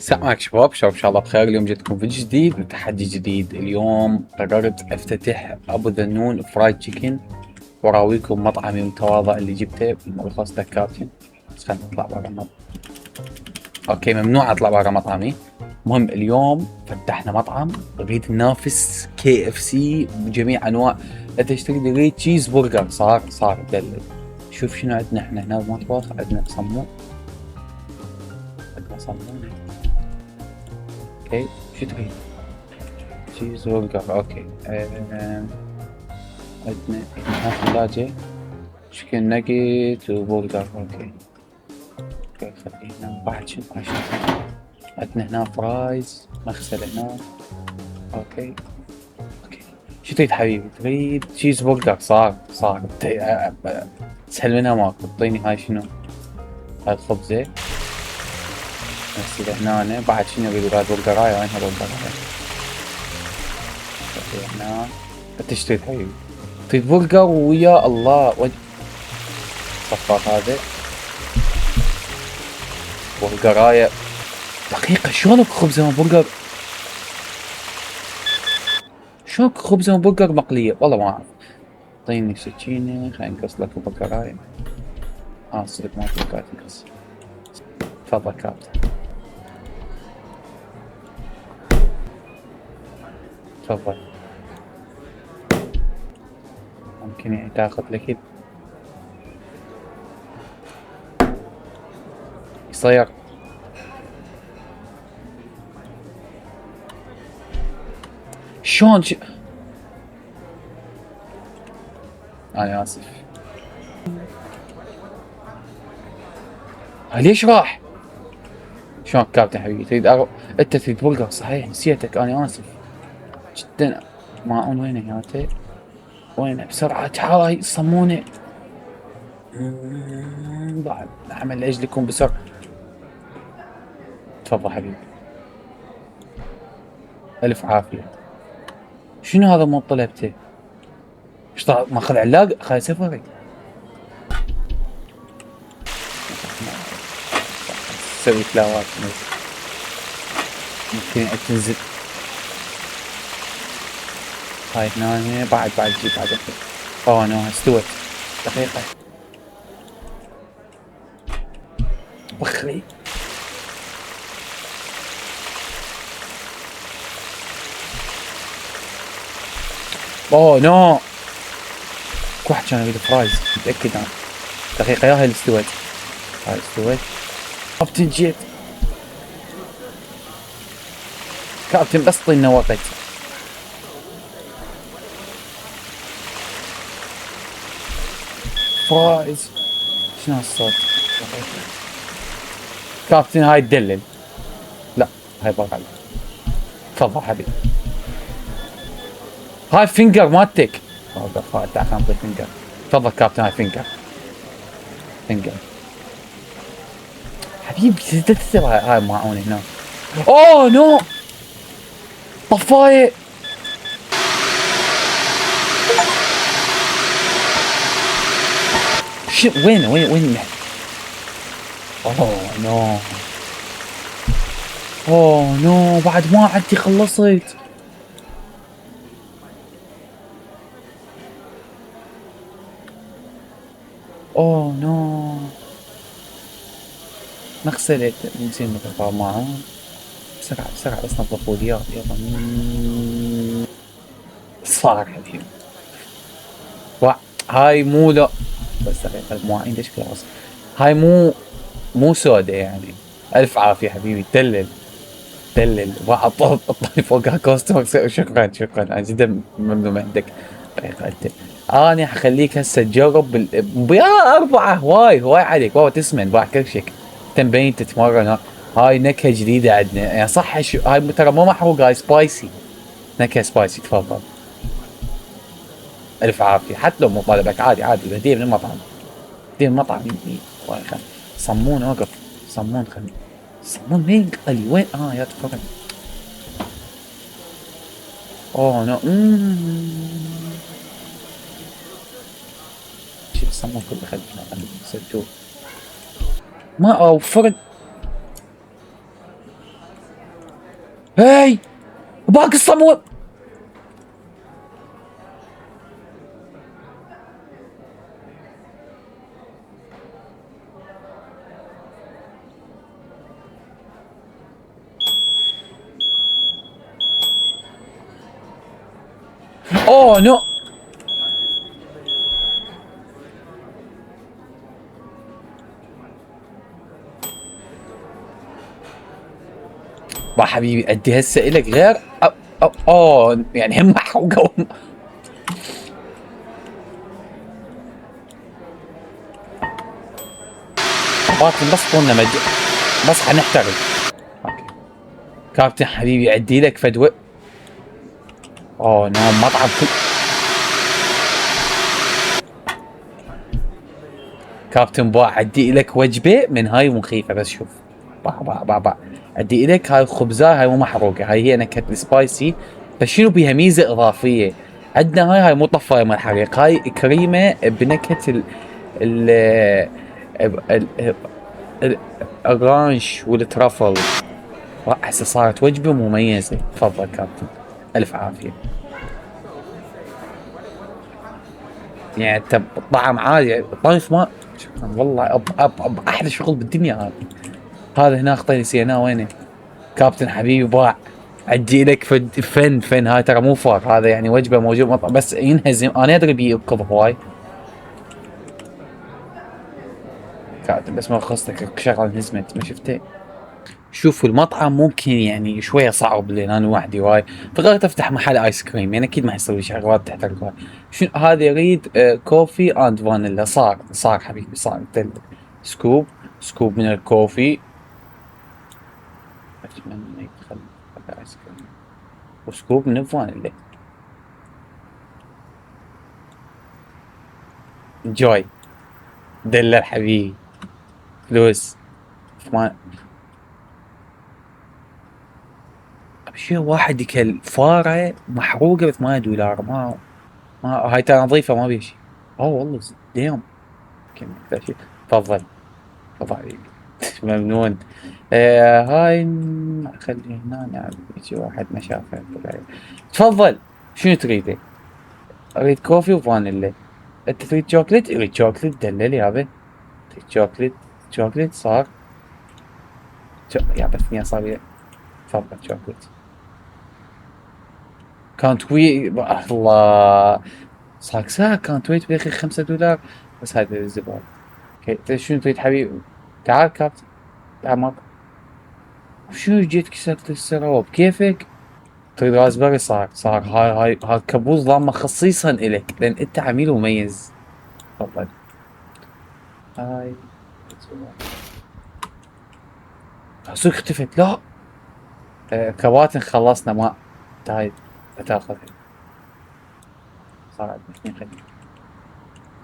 السلام شباب، ان شاء الله بخير. اليوم جيتكم فيديو جديد وتحدي جديد. اليوم قررت افتتح ابو ذنون فرايد تشيكن وراويكم مطعمي المتواضع اللي جبته بالملخص ده كابتن. بس خلينا نطلع برا اوكي، ممنوع اطلع برا مطعمي. المهم اليوم فتحنا مطعم نريد ننافس كي اف سي بجميع انواع. لا تشتري نريد تشيز برجر. صار دلل. شوف شنو عندنا احنا هنا بالمطبخ. عندنا صمون. اوكي، شو تريد؟ تشيز برجر. اوكي. عندنا هنا ثلاجة تشيكن ناجت وبرجر. اوكي خليه هنا. بعد شنو عندنا هنا فرايز مغسلة هنا. اوكي شو تريد حبيبي؟ تريد تشيز برجر. صار تسهل منها ماكو. اعطيني هاي شنو؟ هاي الخبزة نغسلها هنا. بعد شنو اريد؟ هاي برجراية. وينها برجراية؟ هنا تشتري حبيبي. تريد برجر ويا الله صفار هذا برجراية دقيقة. شلونك خبزة وبرجر؟ شلونك خبزة وبرجر مقلية؟ والله ما اعرف. اعطيني سكينة خليني نقص لك البرجراية. صدق ما توقعت نقص. تفضل كابتن. تفضل. ممكن يعني تاخذ لك يصير. شلون انا اسف. ليش راح؟ شلون كابتن حبيبي؟ انت تريد برجر صحيح؟ نسيتك، انا اسف جدا. ماعون وينه ياته؟ وينه بسرعة؟ تعال صمونه. بعد اعمل لاجلكم بسرعة. تفضل حبيبي. الف عافية. شنو هذا مو طلبته؟ ايش ماخذ علاق؟ خذ سفري. تسوي كلاوات ممكن تنزل. هاي هنا بعد جيب بعد. اوه نو استوت. دقيقة بخري. اوه نو. واحد كان يريد فرايز متأكد انا. دقيقة يا هاي اللي استوت. هاي استوت. كابتن جيت. كابتن بس طينا وقت. فرايز. شنو هالصوت؟ كابتن هاي تدلل. لا هاي بقى. تفضل حبيبي. هاي فينجر مالتك. اوقف. هاي تعال خلينا نعطيك فينجر. تفضل كابتن هاي فينجر. حبيبي هاي ماعون هنا. اوه نو طفاية. وين اوه نو بعد ما عدي خلصت. اوه نو مغسلة. نسينا نضيفها معاهم. بسرعة بس نظفوا لي يلا. صار حبيبي. هاي مو لا بس دقيقة. المواعين ليش كذا اصلا؟ هاي مو سودة يعني. الف عافية حبيبي. دلل اطلع فوقها كوستمر. شكرا انا جدا ممنون عندك. دقيقة انت. انا حخليك هسه تجرب يا 4. هواي عليك بابا. تسمن باع كرشك. تمبين تتمرن. هاي نكهة جديدة عندنا يعني صح. هاي ترى مو محروق. هاي سبايسي. نكهة سبايسي. تفضل. الف عافية. حتى لو مو طالبك عادي هدية من المطعم. هدية من المطعم. صمون وقف. صمون وين قلي؟ وين يا تفرج. اوه نو. شيل الصمون كله. خلينا سجل. ما وفرت. هاي باقي الصمون. اوه نو. با حبيبي ادي هسه الك غير اوه يعني هم محروقه. باكن بس طولنا بس حنحترق. اوكي كابتن حبيبي ادي لك فدوه. اوه نو مطعم كابتن با ادي لك وجبه من هاي مخيفه بس شوف. با ادي لك هاي الخبزه هاي مو محروقه هاي هي نكهه السبايسي بس شنو بيها ميزه اضافيه. عندنا هاي مو طفايه من الحريق هاي كريمه بنكهه ال ال الرانش والترافل. هسه صارت وجبه مميزه. تفضل كابتن الف عافيه. يعني انت طعم عادي الطرف ما شكرا والله أب احلى شغل بالدنيا هذا. هذا هنا اخطي نسيناه وينه. كابتن حبيبي باع ادي لك فن هاي ترى مو فار هذا يعني وجبه موجود بس ينهزم انا ادري بيركض هواي. كابتن بس ما خصتك شغله انهزمت ما شفته. شوفوا المطعم ممكن يعني شويه صعب لان انا وحدي واي فقررت افتح محل ايس كريم يعني اكيد ما يصير لي شغلات تحت الكوي. شنو هذا يريد كوفي اند فانيلا. صار حبيبي صار سكوب سكوب من الكوفي. اتمنى يدخل ايس كريم وسكوب من الفانيلا. انجوي دلع حبيبي فلوس. ما شيء واحد يكل فاره محروقه ب $8 ما هاي ترى نظيفه ما بيها شيء. اوه والله ديم كم شيء. تفضل تفضل حبيبي. ممنون. هاي خلي هنا نعم يجي واحد ما شافه. تفضل شنو تريد؟ اريد كوفي وفانيلا. انت تريد شوكليت؟ اريد شوكليت دلل يابا. تريد شوكليت صار يابا اثنين صار. تفضل شوكليت. كانت وي الله صار ساعة كانت ويت بالاخي $5 بس هذا الزبالة. اوكي شنو تريد حبيبي؟ تعال كابتن تعال ما شنو جيت كسرت السراب كيفك؟ تريد رازبري؟ صار هاي كابوس ضامة خصيصا الك لان انت عميل مميز. تفضل. هاي سوق اختفت لا. كباتن خلصنا ما هاي تاخذ. صار عندنا اثنين خلينا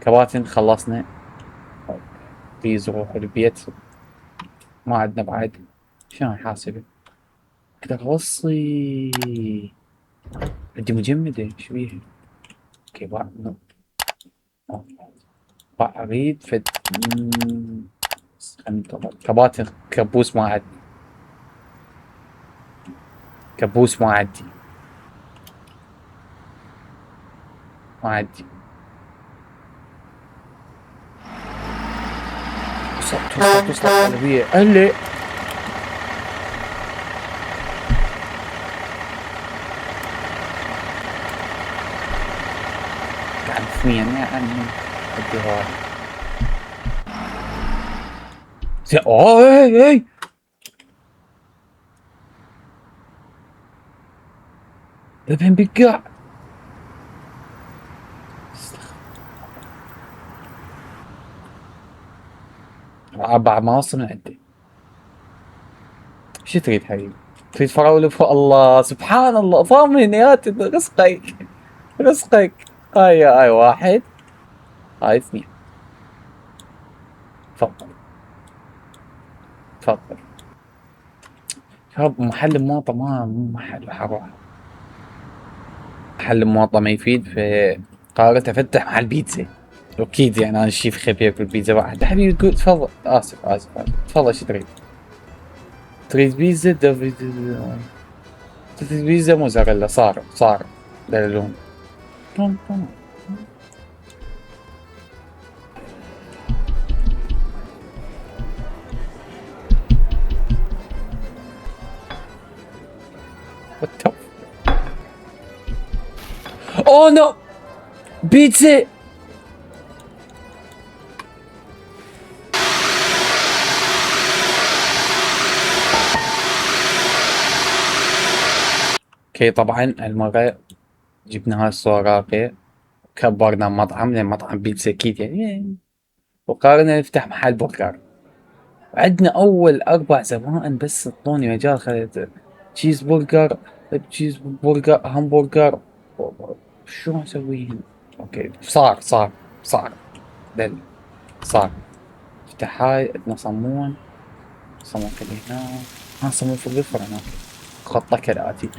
كباتن خلصنا. بليز روح البيت ما عندنا بعد. شلون حاسبه؟ اقدر اوصي. عندي مجمدة ايش بيها؟ اوكي اريد فد كباتن كبوس ما عندي. كبوس ما عندي. ما عندي. توصل قلبية هلا. قاعد اثنين يعني ادي هواي. اي ابن بقع. بعد ما اوصل من عندي. شو تريد حبيبي؟ تريد فراولة فوق الله سبحان الله ضامن يا رزقك رزقك. هاي واحد هاي اثنين. تفضل تفضل. شباب محل مواطة ما مو محل حروح. محل مواطة ما يفيد فقررت افتح محل بيتزا. اكيد يعني انا شيف خبير ياكل بيتزا واحد حبيبي تقول تفضل. اسف تفضل شو تريد؟ تريد بيتزا بيتزا موزاريلا صار دلالون. وات. اوه نو. بيتزا. اوكي طبعا المرة جبنا هاي السوراقي، كبرنا مطعم لان مطعم بيتزا اكيد يعني، وقررنا نفتح محل برجر. عندنا اول 4 زبائن بس اعطوني مجال، خليت تشيز برجر، تشيز برجر، همبرجر، شو اسوي هنا؟ اوكي صار دل صار. افتح هاي، عندنا صمون كل هنا، صمون في الغرفة هناك. خطة كالآتي: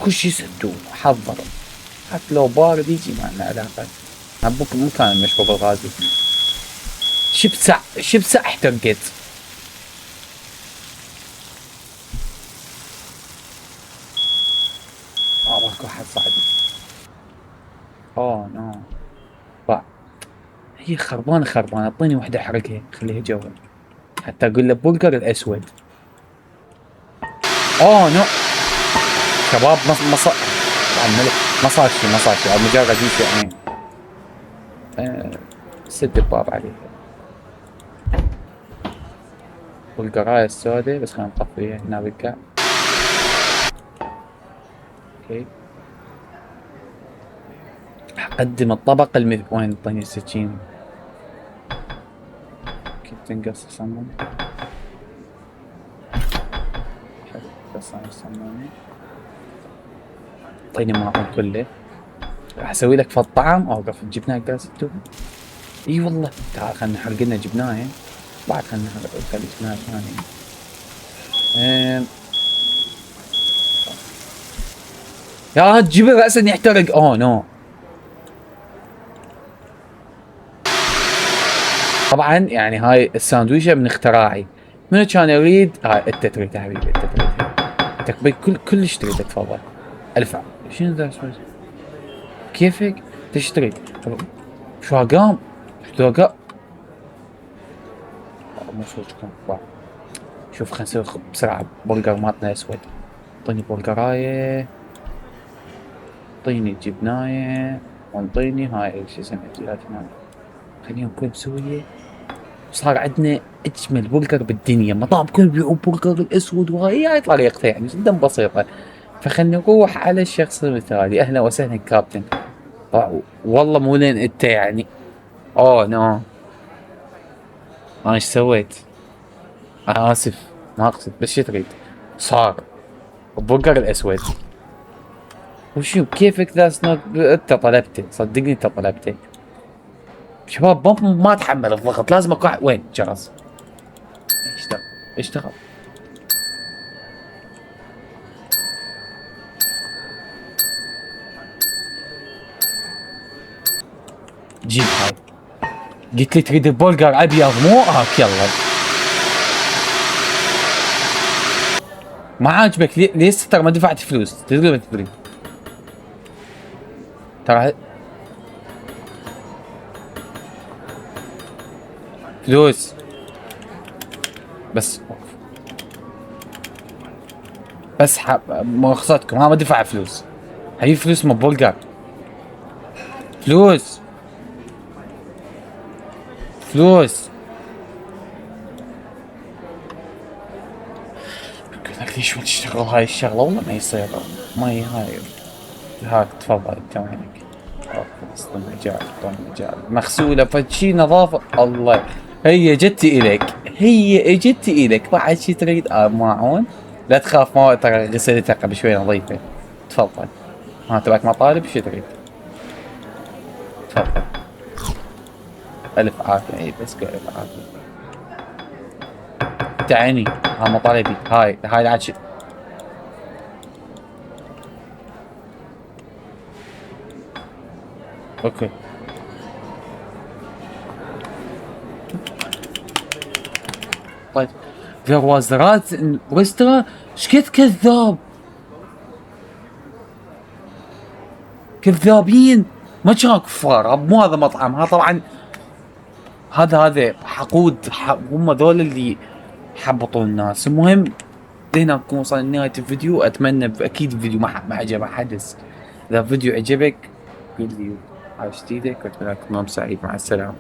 كل شي سدوه حضروا، حتى لو بارد يجي ما لنا علاقة. نبوك مو كان المشروب الغازي. شبسع احترقت. ماكو احد صاحبي. اوه نو. با. هي خربانة اعطيني وحدة احرقها خليها جوا، حتى اقول له برجر الاسود. اوه نو. شباب ما صار شي مجرد يعني سد الباب عليه. والقراية السوداء بس خلينا نطفيها هنا بالكعب. اوكي. اقدم الطبق وين اعطيني السكين؟ كيف تنقص الصمون؟ قص الصمون. اعطيني معهم كله. راح اسوي لك في الطعم. اوقف جبناه قاس التوب. اي والله. تعال خلنا نحرق لنا جبناه، بعد خلنا نخلي جبناه ثاني. يا تجيب رأسا يحترق. اوه نو. طبعا يعني هاي الساندويشة من اختراعي. منو كان يريد؟ انت تريد يا حبيبي، انت تريد. انت كلش تريد. تفضل. الف شنو ذا؟ كيفك؟ انت ايش تريد؟ شو قام؟ شو قام؟ مو صوتكم. شوف خلينا نسوي بسرعة برجر مالتنا اسود. اعطيني برجراية، اعطيني جبناية، وانطيني هاي شو اسمها الجيلاتي. خليهم كلهم سوية. صار عندنا اجمل برجر بالدنيا. مطاعم كلهم يبيعون برجر الاسود، وهاي هاي طريقته يعني جدا بسيطة. فخلنا نروح على الشخص المثالي. اهلا وسهلا كابتن. والله مو لين انت يعني. اوه نو. انا ايش سويت؟ انا اسف، ما اقصد، بس شو تريد؟ صار البرجر الاسود. وشو كيفك ذا انت طلبته، صدقني انت طلبته. شباب ما اتحمل الضغط، لازم وين جرس؟ اشتغل. جيب هاي. قلت لي تريد البرجر ابيض مو هاك. يلا. ما عاجبك ليش ترى ما دفعت فلوس؟ تدري ما تدري؟ ترى فلوس بس مؤاخذتكم ما دفع فلوس. هي فلوس من برجر. فلوس. قلت لك ليش ما تشتغل هاي الشغلة؟ والله ما يصير. ما هي هاي. هاك تفضل انت وينك؟ مجال مغسولة فشي نظافة. الله. هي اجتي الك بعد شي تريد؟ ماعون. لا تخاف، ما ترى غسلتها قبل شوي نظيفة. تفضل. تبعك مطالب شو تريد؟ تفضل. الف عافية. اي بس قول الف عافية. تعني ها مطالبي. هاي العشي. اوكي. طيب. جوازرات ريستوران. شكيت كذاب. كذابين، ما كانوا كفار، مو هذا مطعم، ها طبعا هذا حقود، هم ذول اللي حبطوا الناس. المهم لهنا نكون وصلنا لنهاية الفيديو. اتمنى اكيد الفيديو ما عجب حدث. اذا الفيديو عجبك قل لي عايش ايدك، واتمنى لكم يوم سعيد. مع السلامة.